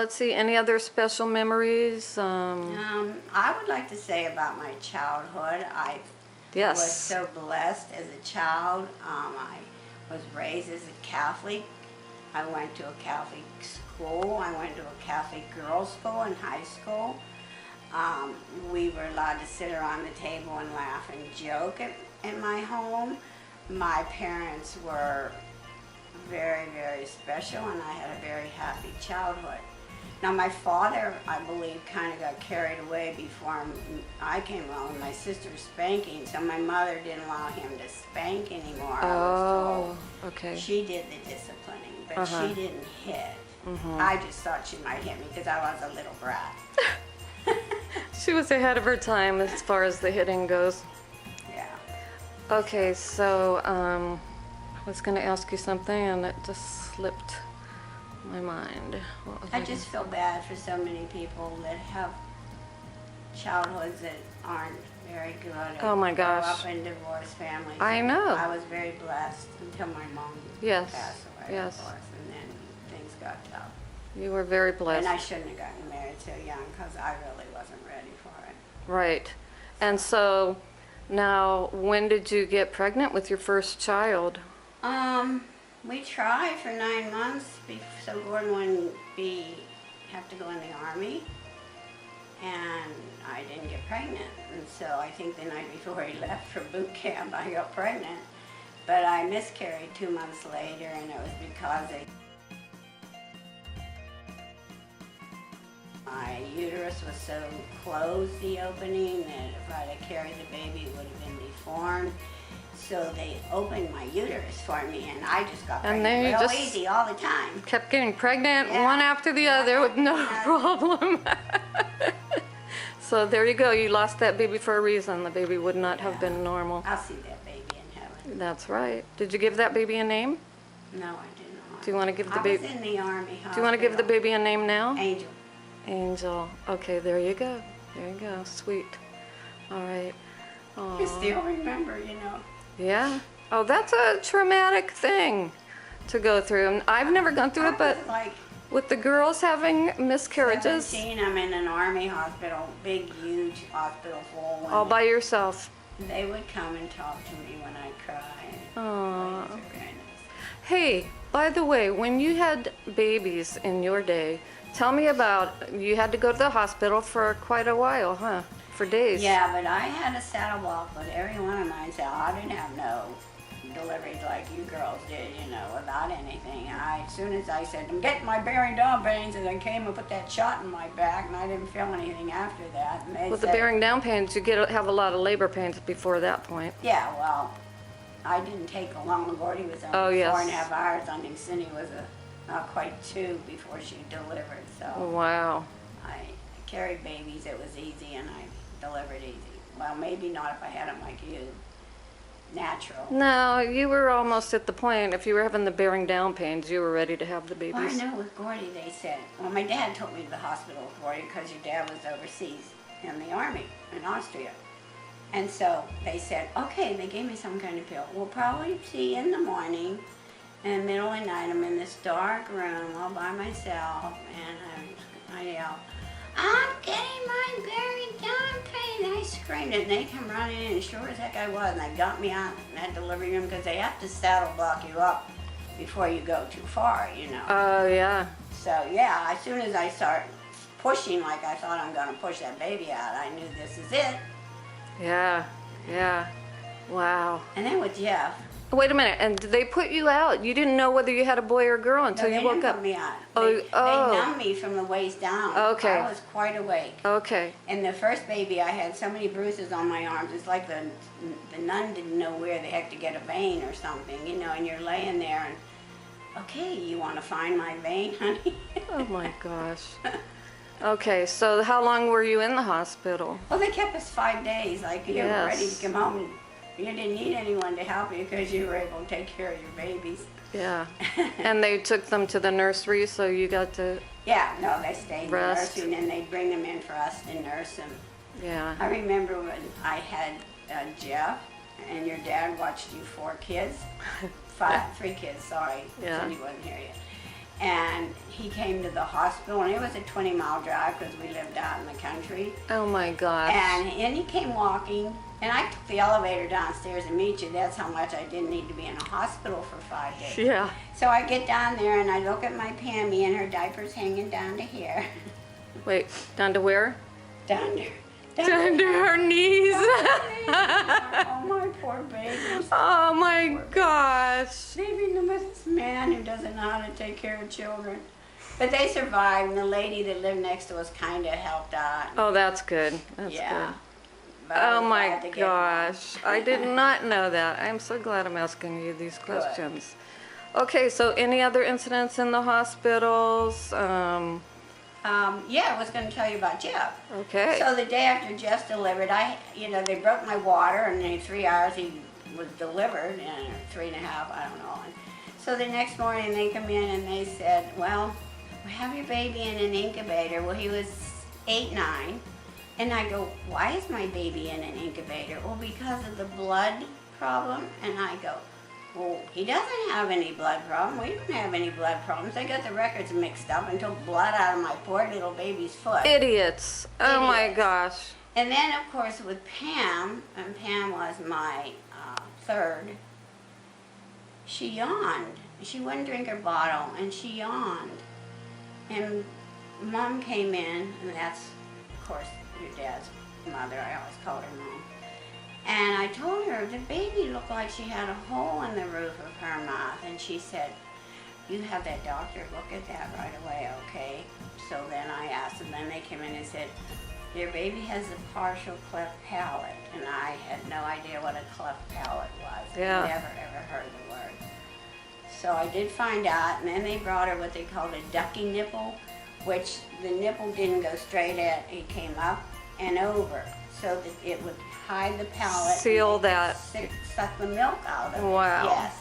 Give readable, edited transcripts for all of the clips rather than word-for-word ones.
Let's see, any other special memories? I would like to say about my childhood, I was Yes. so blessed as a child. I was raised as a Catholic. I went to a Catholic school. I went to a Catholic girls' school in high school. We were allowed to sit around the table and laugh and joke at my home. My parents were very, very special, and I had a very happy childhood. Now, my father, I believe, kind of got carried away before I came along. My sister was spanking, so my mother didn't allow him to spank anymore. I was told. Okay. She did the disciplining, but Uh-huh. she didn't hit. I just thought she might hit me because I was a little brat. She was ahead of her time as far as the hitting goes. Yeah. Okay, so I was going to ask you something and it just slipped my mind. What was I just feel bad for so many people that have childhoods that aren't very good. Oh my gosh. Grow up in divorced families. I know. I was very blessed until my mom Yes, passed away, yes. of course, and then things got tough. You were very And blessed. I shouldn't have gotten married so young because I really wasn't ready for it. Right. And so now, when did you get pregnant with your first child? We tried for 9 months so Gordon wouldn't have to go in the Army, and I didn't get pregnant. And so I think the night before he left for boot camp, I got pregnant. But I miscarried 2 months later, and it was because my uterus was so closed, the opening, that if I'd have carried the baby, it would have been deformed. So they opened my uterus for me, and I just got And pregnant then you real just easy all the time. kept getting pregnant Yeah. one after the other with no Yeah. problem. So there you go. You lost that baby for a reason. The baby would not have been normal. I'll see that baby in heaven. That's right. Did you give that baby a name? No, I did not. Do you want to give the I baby? was in the Army hospital. Do you want to give the baby a name now? Angel. Angel. Okay, there you go. There you go. Sweet. All right. I still remember, Yeah. Oh, that's a traumatic thing to go through. And I've never gone through I it, but was like with the girls having miscarriages 17, I'm in an Army hospital, big, huge hospital full. all by yourself. They would come and talk to me when I cried. Aw. Ladies are very nice. Hey, by the way, when you had babies in your day, tell me about, you had to go to the hospital for quite a while, huh? For days. Yeah, but I had a saddle block, but every one of mine said, I didn't have no deliveries like you girls did, without anything. As soon as I said, I'm getting my bearing down pains, and I came and put that shot in my back, and I didn't feel anything after that. And they With the said, bearing down pains, you have a lot of labor pains before that point. Yeah, well, I didn't take long. Gordy was only Oh, yes. 4.5 hours. I think Cindy was not quite 2 before she delivered. So Wow. I carried babies. It was easy, and I delivered easy. Well, maybe not if I had them like you. Natural. No, you were almost at the point, if you were having the bearing down pains, you were ready to have the Well, I babies. know with Gordy they said, well, my dad took me to the hospital with Gordy because your dad was overseas in the Army in Austria. And so they said, okay, they gave me some kind of pill. We'll probably see you in the morning. In the middle of the night, I'm in this dark room all by myself, and I yell, I'm getting my bearing down pain. I screamed it, and they come running in, and sure as heck I was, and they got me out in that delivery room because they have to saddle block you up before you go too far, Oh, yeah. So yeah, as soon as I start pushing like I thought I'm going to push that baby out, I knew this is it. Yeah. Yeah. Wow. And then with Jeff, Wait a minute, and did they put you out? You didn't know whether you had a boy or a girl no, until they you woke didn't up? put me out. Oh, They oh. numbed me from the waist down. Okay. I was quite awake. Okay. And the first baby, I had so many bruises on my arms. It's like the nun didn't know where the heck to get a vein or something, and you're laying there and, okay, you want to find my vein, honey? Oh my gosh. Okay, so how long were you in the hospital? Well, they kept us 5 days, like you were ready Yes. to come home. You didn't need anyone to help you because you were able to take care of your babies. Yeah. And they took them to the nursery, so you got to, Yeah, no, they stayed in the Rest. nursery, and then they'd bring them in for us to nurse them. yeah. I remember when I had Jeff, and your dad watched you 4 kids. 3 kids, sorry. Yeah. Cindy wasn't here yet. And he came to the hospital, and it was a 20-mile drive because we lived out in the country. Oh my gosh. And he came walking, and I took the elevator downstairs to meet you. That's how much I didn't need to be in a hospital for 5 days. Yeah. So I get down there, and I look at my Pammy, and her diaper's hanging down to here. Wait, down to where? Down there. Down to her knees. Oh, my poor baby. Oh my gosh. Living with this man who doesn't know how to take care of children. But they survived, and the lady that lived next to us kind of helped out. Oh, that's good. That's Yeah. good. But I Oh was my glad to get gosh. I did not know that. I'm so glad I'm asking you these questions. Okay, so any other incidents in the hospitals? Yeah, I was going to tell you about Jeff. Okay. So the day after Jeff delivered, they broke my water, and in 3 hours he was delivered, and 3.5, I don't know. And so the next morning they come in and they said, well, we have your baby in an incubator. Well, he was 8, 9. And I go, why is my baby in an incubator? Well, because of the blood problem. And I go, well, he doesn't have any blood problem. We don't have any blood problems. They got the records mixed up and took blood out of my poor little baby's foot. Idiots. Oh my Idiots. gosh. And then, of course, with Pam, and Pam was my third, she yawned. She wouldn't drink her bottle, and she yawned. And Mom came in, and that's, of course, your dad's mother. I always called her Mom. And I told her the baby looked like she had a hole in the roof of her mouth. And she said, you have that doctor look at that right away, okay? So then I asked, and then they came in and said, your baby has a partial cleft palate. And I had no idea what a cleft palate was. Yeah. I never, ever heard the word. So I did find out, and then they brought her what they called a ducky nipple, which the nipple didn't go straight at, it came up and over, so that it would hide the palate. Seal and they that. could suck the milk out of it. Wow. Yes.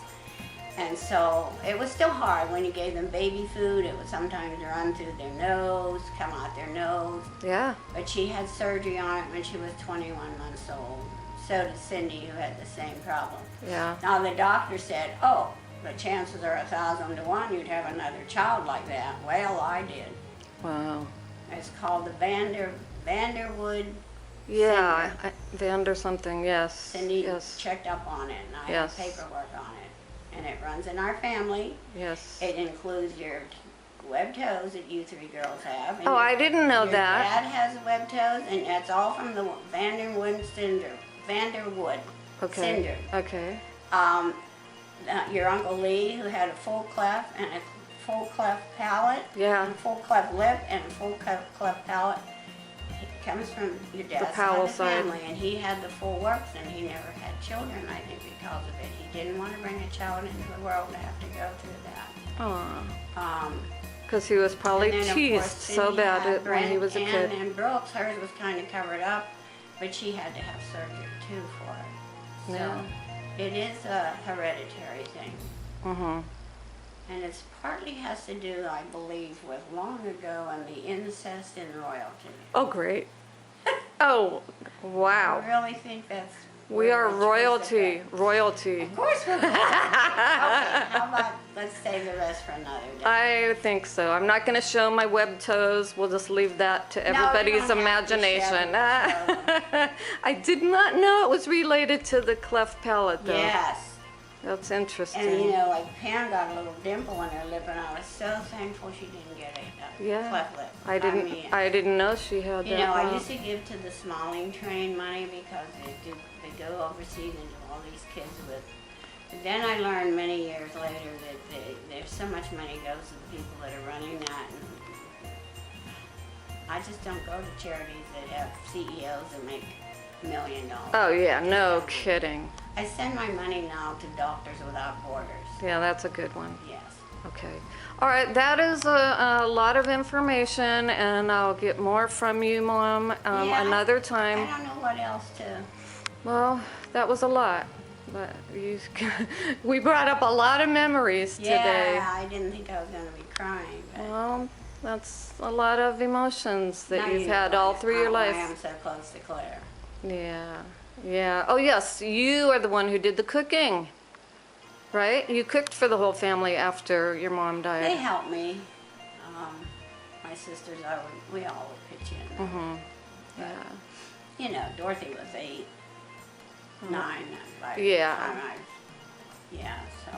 And so it was still hard when you gave them baby food. It would sometimes run through their nose, come out their nose. Yeah. But she had surgery on it when she was 21 months old. So did Cindy, who had the same problem. Yeah. Now the doctor said, oh, the chances are 1,000 to 1 you'd have another child like that. Well, I did. Wow. It's called the Vanderwood. Yeah. Vander something, yes. Cindy Yes. checked up on it, and I Yes. have paperwork on it. And it runs in our family. Yes. It includes your webbed toes that you 3 girls have. And Oh, I didn't know your that. dad has webbed toes, and that's all from the Vanderwood syndrome. Vanderwood Okay. syndrome. Okay. Your Uncle Lee, who had a full cleft and a full cleft palate, Yeah. and a full cleft lip and a full cleft palate, it comes from your dad's Powell side side. of the family, and he had the full works, and he never had children, I think, because of it. He didn't want to bring a child into the world to have to go through that. Aw. Um, Because he was probably and then, of teased course, so Cindy bad had when he was a kid. And Brooks, hers was kind of covered up, but she had to have surgery too for it. So Yeah. it is a hereditary thing. Mm-hmm. And it's partly has to do, I believe, with long ago and the incest and royalty. Oh, great. Oh, wow. I really think that's. We where are the truth royalty. is. Royalty. Of course we're royalty. Okay, how about let's save the rest for another day. I think so. I'm not going to show my web toes. We'll just leave that to No, you everybody's don't have to show imagination. them. I did not know it was related to the cleft palate, though. Yes. That's interesting. And you know, like Pam got a little dimple in her lip, and I was so thankful she didn't get a Yeah. cleft lip. I didn't know she had You that. know, I problem. used to give to the Smalling train money because they go overseas and do all these kids with. But then I learned many years later that there's so much money goes to the people that are running that. And I just don't go to charities that have CEOs that make $1 million. Oh, yeah, no kidding. I send my money now to Doctors Without Borders. Yeah, that's a good one. Yes. Okay. All right, that is a lot of information, and I'll get more from you, Mom, Yeah, another I time. don't know what else to. Well, that was a lot, but we brought up a lot of memories today. Yeah, I didn't think I was going to be crying. But Well, that's a lot of emotions that now you've you know had why- all through your why life. I'm so close to Claire. Yeah, yeah. Oh, yes, you are the one who did the cooking, right? You cooked for the whole family after your mom They died. helped me. My sisters, we all would pitch in. Mm-hmm. Yeah. You know, Dorothy was 8, 9 by the Yeah. time yeah, so.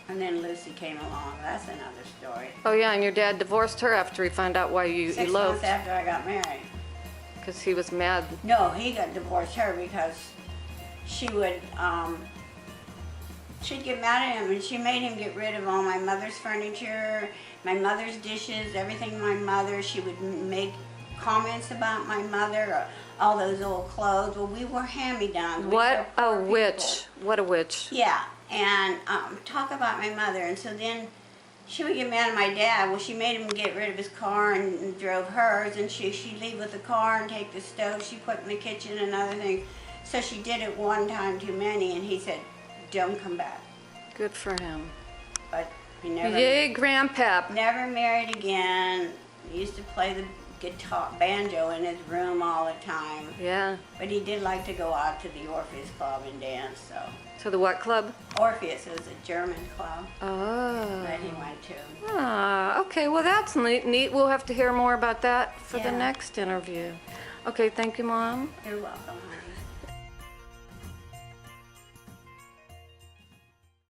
And then Lucy came along. That's another story. Oh yeah, and your dad divorced her after he found out why you 6 eloped, months after I got married. because he was mad. No, he got divorced her because she would, she'd get mad at him and she made him get rid of all my mother's furniture, my mother's dishes, everything my mother. She would make comments about my mother, or all those old clothes. Well, we were hand-me-downs. We What were a poor people. witch! What a witch! Yeah, and talk about my mother. And so then she would get mad at my dad. Well, she made him get rid of his car and drove hers, and she'd leave with the car and take the stove she put in the kitchen and other things. So she did it one time too many, and he said, don't come back. Good for him. But he never, Yay, Grandpap! never married again. He used to play the guitar, banjo in his room all the time. Yeah. But he did like to go out to the Orpheus Club and dance, so. To the what club? Orpheus was a German club Oh. that he went to. Ah, okay. Well, that's neat. We'll have to hear more about that for the Yeah. next interview. Okay, thank you, Mom. You're welcome, honey.